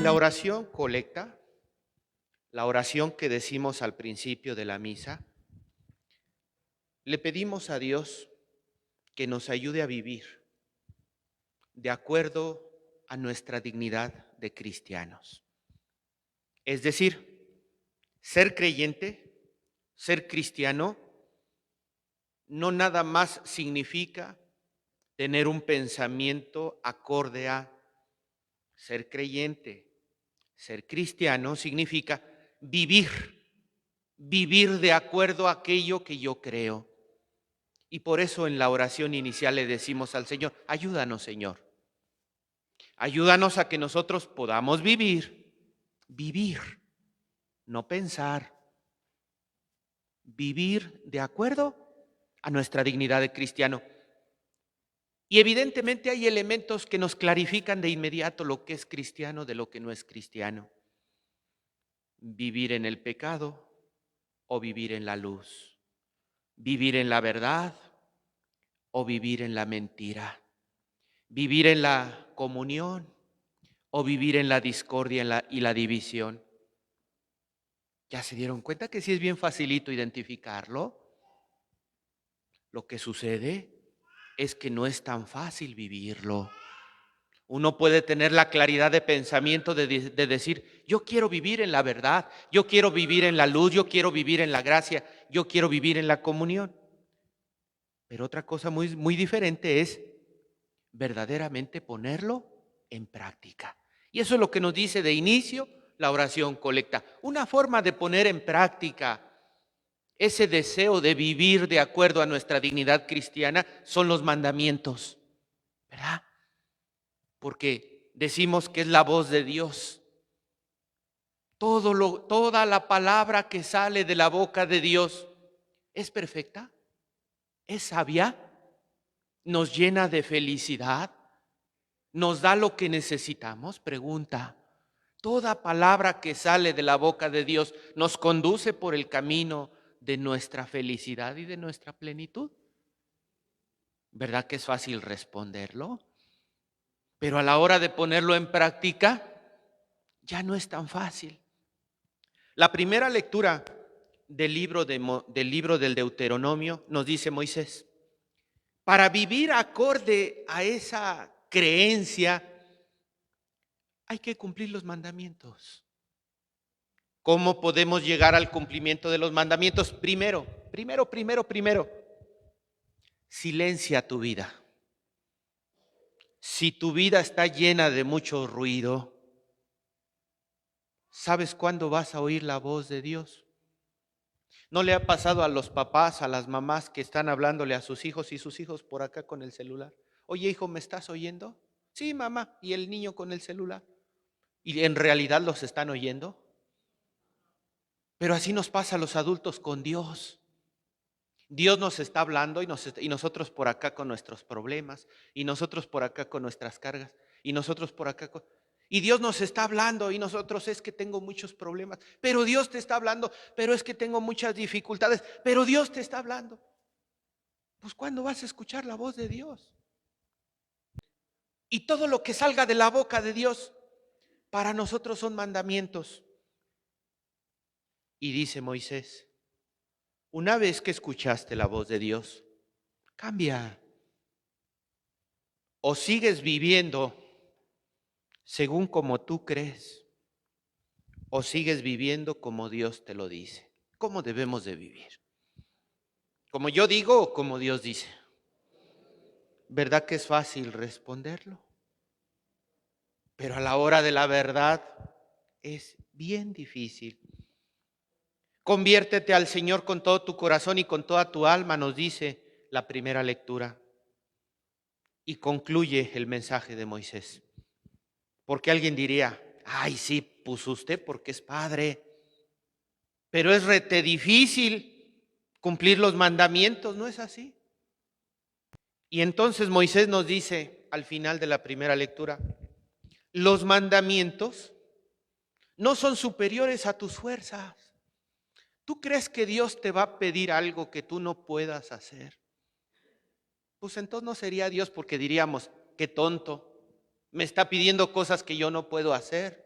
En la oración colecta, la oración que decimos al principio de la misa, le pedimos a Dios que nos ayude a vivir de acuerdo a nuestra dignidad de cristianos. Es decir, ser creyente, ser cristiano, no nada más significa tener un pensamiento acorde a ser creyente. Ser cristiano significa vivir de acuerdo a aquello que yo creo. Y por eso en la oración inicial le decimos al Señor, ayúdanos, Señor. Ayúdanos a que nosotros podamos vivir, no pensar, vivir de acuerdo a nuestra dignidad de cristiano. Y evidentemente hay elementos que nos clarifican de inmediato lo que es cristiano de lo que no es cristiano. Vivir en el pecado o vivir en la luz. Vivir en la verdad o vivir en la mentira. Vivir en la comunión o vivir en la discordia y la división. ¿Ya se dieron cuenta que sí es bien facilito identificarlo? Lo que sucede es que no es tan fácil vivirlo. Uno puede tener la claridad de pensamiento de decir, yo quiero vivir en la verdad, yo quiero vivir en la luz, yo quiero vivir en la gracia, yo quiero vivir en la comunión. Pero otra cosa muy, muy diferente es verdaderamente ponerlo en práctica. Y eso es lo que nos dice de inicio la oración colecta. Una forma de poner en práctica ese deseo de vivir de acuerdo a nuestra dignidad cristiana son los mandamientos, ¿verdad? Porque decimos que es la voz de Dios. Toda la palabra que sale de la boca de Dios es perfecta, es sabia, nos llena de felicidad, nos da lo que necesitamos. Pregunta, ¿toda palabra que sale de la boca de Dios nos conduce por el camino de nuestra felicidad y de nuestra plenitud? ¿Verdad que es fácil responderlo? Pero a la hora de ponerlo en práctica, ya no es tan fácil. La primera lectura del libro del Deuteronomio nos dice Moisés, para vivir acorde a esa creencia hay que cumplir los mandamientos. ¿Cómo podemos llegar al cumplimiento de los mandamientos? Primero, silencia tu vida. Si tu vida está llena de mucho ruido, ¿sabes cuándo vas a oír la voz de Dios? ¿No le ha pasado a los papás, a las mamás que están hablándole a sus hijos y sus hijos por acá con el celular? Oye, hijo, ¿me estás oyendo? Sí, mamá. ¿Y el niño con el celular? ¿Y en realidad los están oyendo? Pero así nos pasa a los adultos con Dios. Dios nos está hablando y nosotros por acá con nuestros problemas, y nosotros por acá con nuestras cargas, y nosotros por acá con... Y Dios nos está hablando y nosotros es que tengo muchos problemas, pero Dios te está hablando, pero es que tengo muchas dificultades, pero Dios te está hablando. Pues ¿cuándo vas a escuchar la voz de Dios? Y todo lo que salga de la boca de Dios para nosotros son mandamientos. Y dice Moisés, una vez que escuchaste la voz de Dios, cambia. O sigues viviendo según como tú crees, o sigues viviendo como Dios te lo dice. ¿Cómo debemos de vivir? ¿Como yo digo o como Dios dice? ¿Verdad que es fácil responderlo? Pero a la hora de la verdad es bien difícil. Conviértete al Señor con todo tu corazón y con toda tu alma, nos dice la primera lectura. Y concluye el mensaje de Moisés. Porque alguien diría, ay, sí, pues usted porque es padre, pero es rete difícil cumplir los mandamientos, ¿no es así? Y entonces Moisés nos dice al final de la primera lectura, los mandamientos no son superiores a tus fuerzas. ¿Tú crees que Dios te va a pedir algo que tú no puedas hacer? Pues entonces no sería Dios, porque diríamos, qué tonto, me está pidiendo cosas que yo no puedo hacer.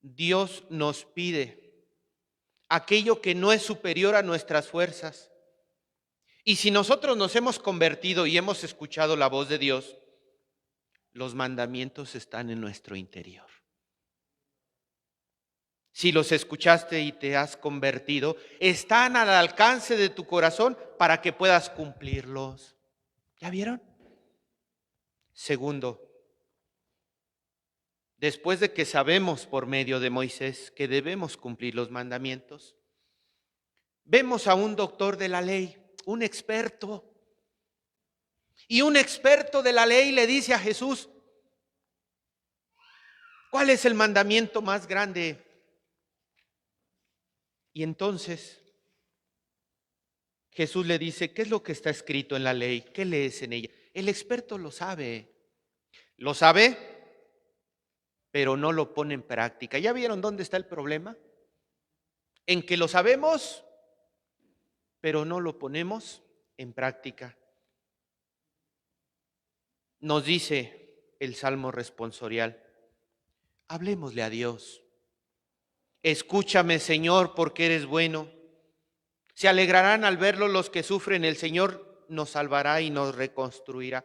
Dios nos pide aquello que no es superior a nuestras fuerzas. Y si nosotros nos hemos convertido y hemos escuchado la voz de Dios, los mandamientos están en nuestro interior. Si los escuchaste y te has convertido, están al alcance de tu corazón para que puedas cumplirlos. ¿Ya vieron? Segundo, después de que sabemos por medio de Moisés que debemos cumplir los mandamientos, vemos a un doctor de la ley, un experto. Y un experto de la ley le dice a Jesús, ¿cuál es el mandamiento más grande? Y entonces Jesús le dice, ¿qué es lo que está escrito en la ley? ¿Qué lees en ella? El experto lo sabe, pero no lo pone en práctica. ¿Ya vieron dónde está el problema? En que lo sabemos, pero no lo ponemos en práctica. Nos dice el Salmo responsorial, hablemosle a Dios. Escúchame, Señor, porque eres bueno. Se alegrarán al verlo los que sufren. El Señor nos salvará y nos reconstruirá.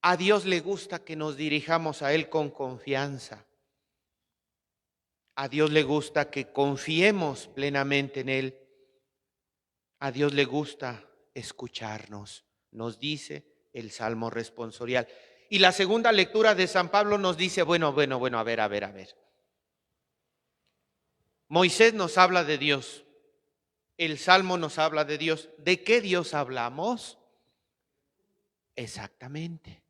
A Dios le gusta que nos dirijamos a Él con confianza. A Dios le gusta que confiemos plenamente en Él. A Dios le gusta escucharnos, nos dice el Salmo responsorial. Y la segunda lectura de San Pablo nos dice, bueno, a ver. Moisés nos habla de Dios. El Salmo nos habla de Dios. ¿De qué Dios hablamos? Exactamente.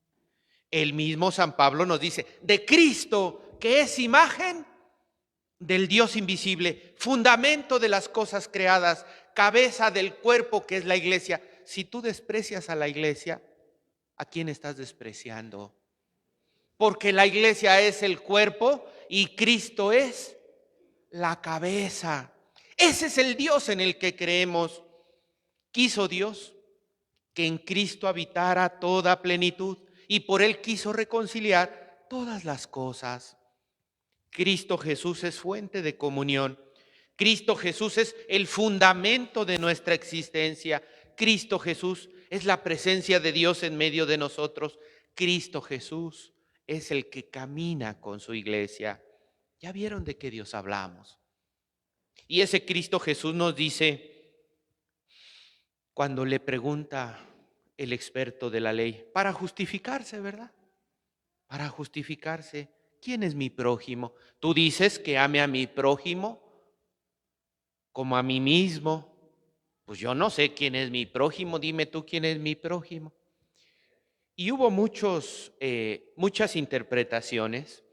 El mismo San Pablo nos dice, de Cristo, que es imagen del Dios invisible, fundamento de las cosas creadas, cabeza del cuerpo que es la iglesia. Si tú desprecias a la iglesia, ¿a quién estás despreciando? Porque la iglesia es el cuerpo y Cristo es la cabeza. Ese es el Dios en el que creemos. Quiso Dios que en Cristo habitara toda plenitud y por Él quiso reconciliar todas las cosas. Cristo Jesús es fuente de comunión. Cristo Jesús es el fundamento de nuestra existencia. Cristo Jesús es la presencia de Dios en medio de nosotros. Cristo Jesús es el que camina con su iglesia. ¿Ya vieron de qué Dios hablamos? Y ese Cristo Jesús nos dice, cuando le pregunta el experto de la ley, para justificarse, ¿verdad? Para justificarse, ¿quién es mi prójimo? Tú dices que ame a mi prójimo como a mí mismo. Pues yo no sé quién es mi prójimo, dime tú quién es mi prójimo. Y hubo muchas interpretaciones,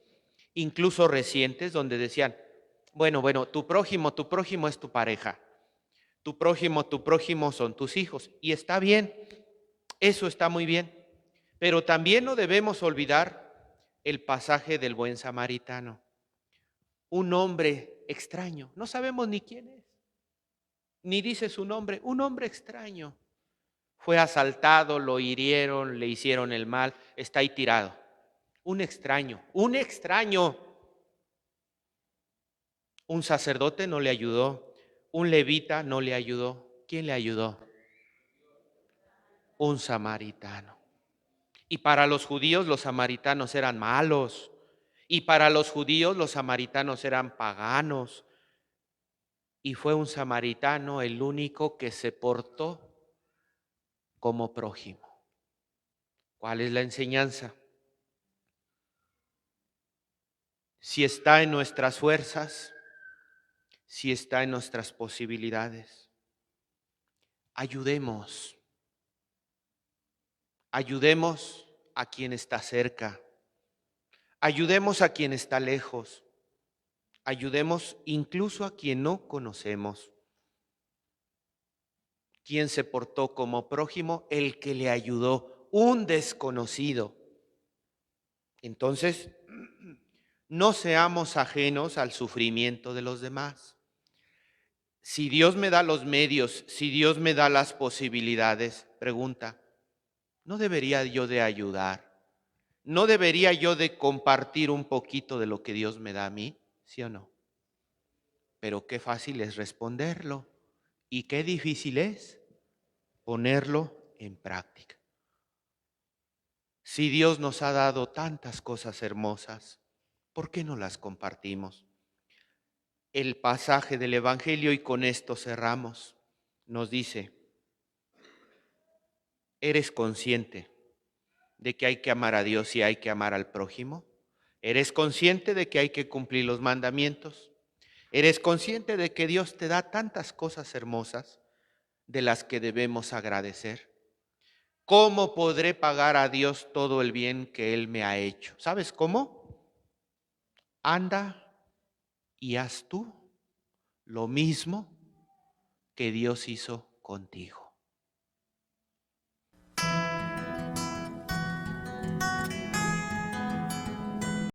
incluso recientes, donde decían, bueno, tu prójimo es tu pareja. Tu prójimo son tus hijos. Y está bien, eso está muy bien. Pero también no debemos olvidar el pasaje del buen samaritano. Un hombre extraño, no sabemos ni quién es, ni dice su nombre, un hombre extraño. Fue asaltado, lo hirieron, le hicieron el mal, está ahí tirado. Un extraño. Un sacerdote no le ayudó, un levita no le ayudó. ¿Quién le ayudó? Un samaritano. Y para los judíos los samaritanos eran malos. Y para los judíos los samaritanos eran paganos. Y fue un samaritano el único que se portó como prójimo. ¿Cuál es la enseñanza? Si está en nuestras fuerzas, si está en nuestras posibilidades, ayudemos a quien está cerca, ayudemos a quien está lejos, ayudemos incluso a quien no conocemos. ¿Quién se portó como prójimo? El que le ayudó, un desconocido. Entonces, no seamos ajenos al sufrimiento de los demás. Si Dios me da los medios, si Dios me da las posibilidades, pregunta, ¿no debería yo de ayudar? ¿No debería yo de compartir un poquito de lo que Dios me da a mí? ¿Sí o no? Pero qué fácil es responderlo y qué difícil es ponerlo en práctica. Si Dios nos ha dado tantas cosas hermosas, ¿por qué no las compartimos? El pasaje del Evangelio, y con esto cerramos, nos dice: ¿eres consciente de que hay que amar a Dios y hay que amar al prójimo? ¿Eres consciente de que hay que cumplir los mandamientos? ¿Eres consciente de que Dios te da tantas cosas hermosas de las que debemos agradecer? ¿Cómo podré pagar a Dios todo el bien que Él me ha hecho? ¿Sabes cómo? Anda y haz tú lo mismo que Dios hizo contigo.